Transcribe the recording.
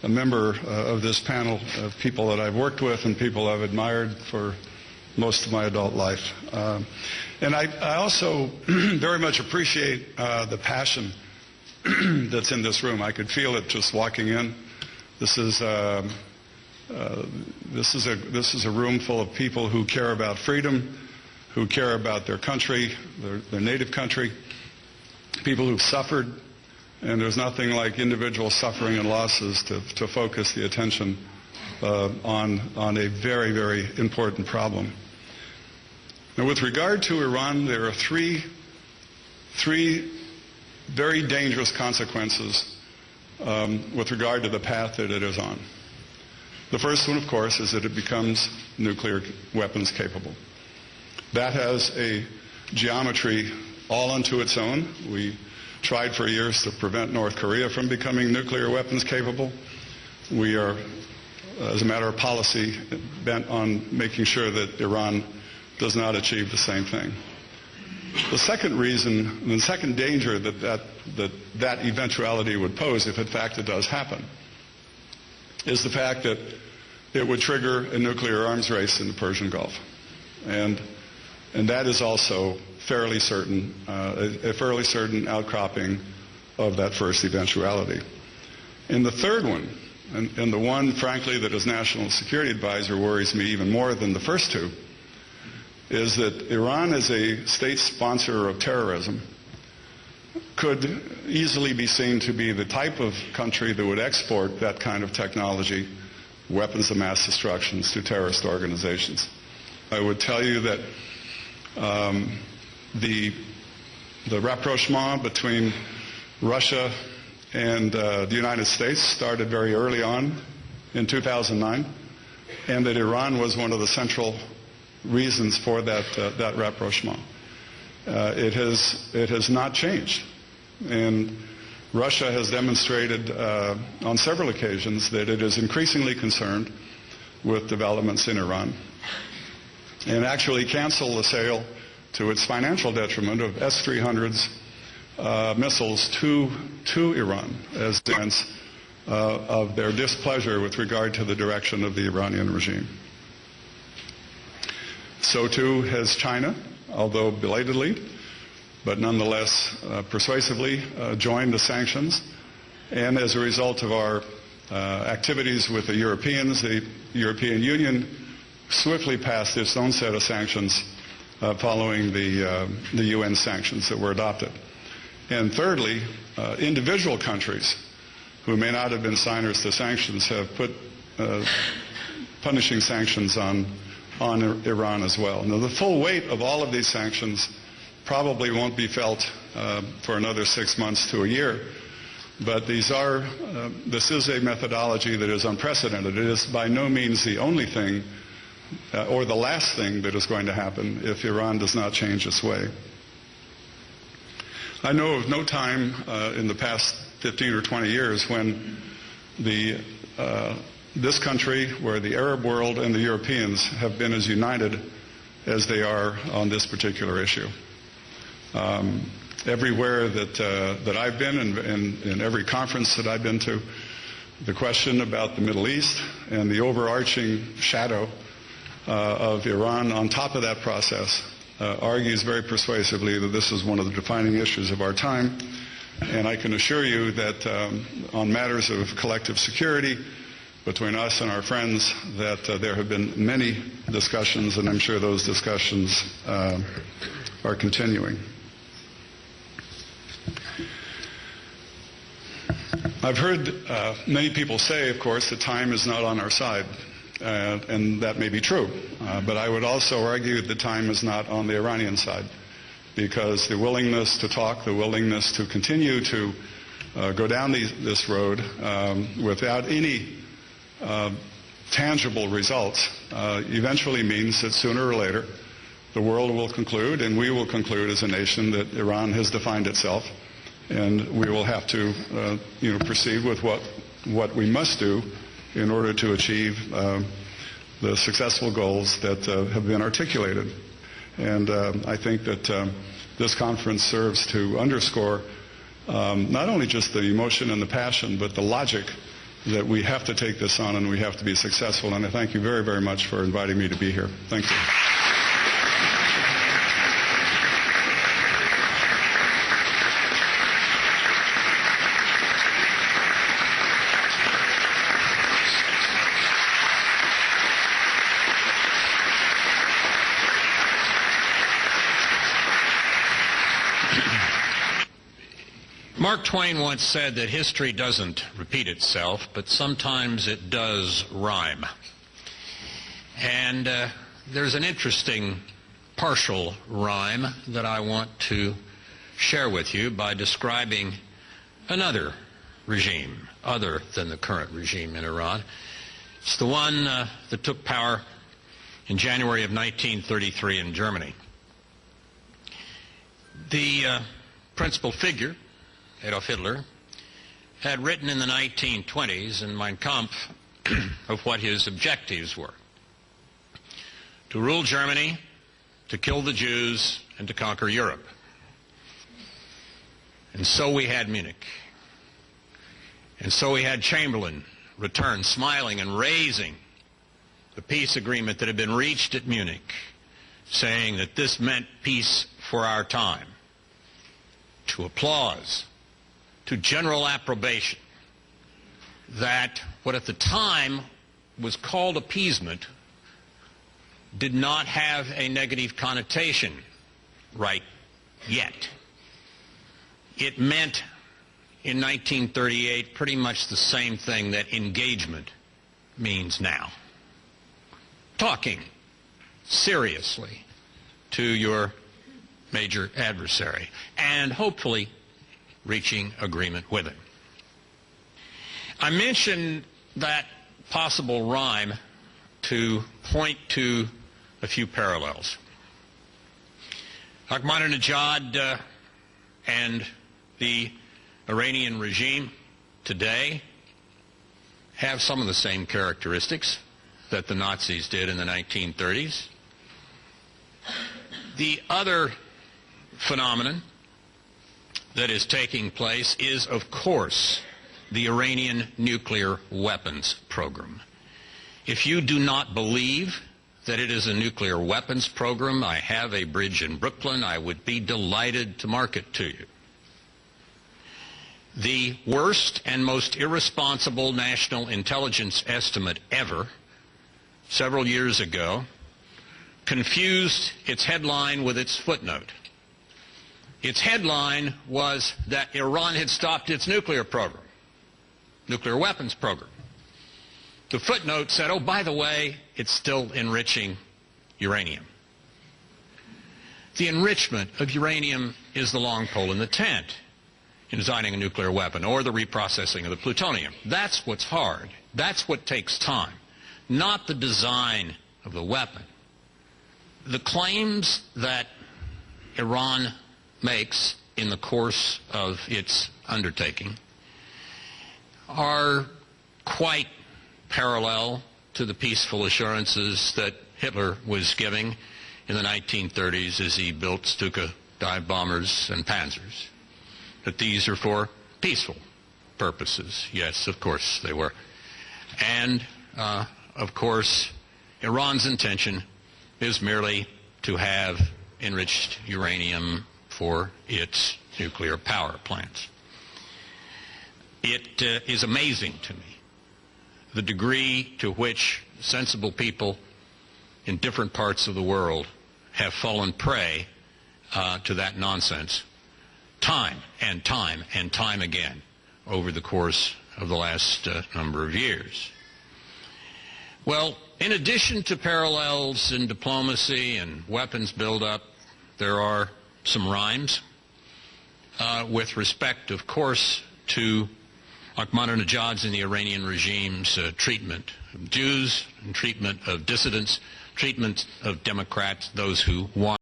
a member of this panel of people that I've worked with and people I've admired for most of my adult life. And I also very much appreciate the passion that's in this room. I could feel it just walking in. This is a room full of people who care about freedom, who care about their country, their native country, people who've suffered, and there's nothing like individual suffering and losses to focus the attention on a very, very important problem. Now, with regard to Iran, there are three very dangerous consequences with regard to the path that it is on. The first one, of course, is that it becomes nuclear weapons capable. That has a geometry all unto its own. We tried for years to prevent North Korea from becoming nuclear weapons capable. We are, as a matter of policy, bent on making sure that Iran does not achieve the same thing. The second reason, the second danger that eventuality would pose, if in fact it does happen, is the fact that it would trigger a nuclear arms race in the Persian Gulf. And that is also fairly certain, a fairly certain outcropping of that first eventuality. And the third one, and the one, frankly, that as National Security Advisor worries me even more than the first two, is that Iran, as a state sponsor of terrorism, could easily be seen to be the type of country that would export that kind of technology, weapons of mass destruction, to terrorist organizations. I would tell you that the rapprochement between Russia and the United States started very early on in 2009, and that Iran was one of the central reasons for that rapprochement. It has not changed, and Russia has demonstrated on several occasions that it is increasingly concerned with developments in Iran, and actually canceled the sale to its financial detriment of S-300s missiles to Iran as evidence of their displeasure with regard to the direction of the Iranian regime. So too has China, although belatedly, but nonetheless persuasively joined the sanctions. And as a result of our activities with the Europeans, the European Union swiftly passed its own set of sanctions following the UN sanctions that were adopted. And thirdly, individual countries who may not have been signers to sanctions have put punishing sanctions on Iran as well. Now, the full weight of all of these sanctions probably won't be felt for another 6 months to a year, but this is a methodology that is unprecedented. It is by no means the only thing or the last thing that is going to happen if Iran does not change its way. I know of no time in the past 15 or 20 years when this country, where the Arab world and the Europeans have been as united as they are on this particular issue. Everywhere that I've been and in every conference that I've been to, the question about the Middle East and the overarching shadow of Iran on top of that process argues very persuasively that this is one of the defining issues of our time. And I can assure you that on matters of collective security between us and our friends, that there have been many discussions, and I'm sure those discussions are continuing. I've heard many people say, of course, that time is not on our side, and that may be true. But I would also argue that time is not on the Iranian side, because the willingness to talk, the willingness to continue to go down this road without any tangible results eventually means that sooner or later the world will conclude, and we will conclude as a nation, that Iran has defined itself, and we will have to proceed with what we must do in order to achieve the successful goals that have been articulated. And I think that this conference serves to underscore not only just the emotion and the passion, but the logic that we have to take this on and we have to be successful. And I thank you very, very much for inviting me to be here. Thank you. Mark Twain once said that history doesn't repeat itself, but sometimes it does rhyme. And there's an interesting partial rhyme that I want to share with you by describing another regime other than the current regime in Iran. It's the one that took power in January of 1933 in Germany. The principal figure, Adolf Hitler, had written in the 1920s in Mein Kampf of what his objectives were: to rule Germany, to kill the Jews, and to conquer Europe. And so we had Munich. And so we had Chamberlain return smiling and raising the peace agreement that had been reached at Munich, saying that this meant peace for our time, to applause, to general approbation, that what at the time was called appeasement did not have a negative connotation right yet. It meant in 1938 pretty much the same thing that engagement means now. Talking seriously to your major adversary and hopefully reaching agreement with him. I mentioned that possible rhyme to point to a few parallels. Ahmadinejad and the Iranian regime today have some of the same characteristics that the Nazis did in the 1930s. The other phenomenon that is taking place is, of course, the Iranian nuclear weapons program. If you do not believe that it is a nuclear weapons program, I have a bridge in Brooklyn. I would be delighted to market to you. The worst and most irresponsible national intelligence estimate ever, several years ago, confused its headline with its footnote. Its headline was that Iran had stopped its nuclear program, nuclear weapons program. The footnote said, oh, by the way, it's still enriching uranium. The enrichment of uranium is the long pole in the tent in designing a nuclear weapon, or the reprocessing of the plutonium. That's what's hard. That's what takes time, not the design of the weapon. The claims that Iran makes in the course of its undertaking are quite parallel to the peaceful assurances that Hitler was giving in the 1930s as he built Stuka dive bombers and panzers, that these are for peaceful purposes. Yes, of course they were. And, of course, Iran's intention is merely to have enriched uranium for its nuclear power plants. It is amazing to me the degree to which sensible people in different parts of the world have fallen prey to that nonsense time and time and time again over the course of the last number of years. Well, in addition to parallels in diplomacy and weapons buildup, there are some rhymes with respect, of course, to Ahmadinejad's and the Iranian regime's treatment of Jews and treatment of dissidents, treatment of Democrats, those who want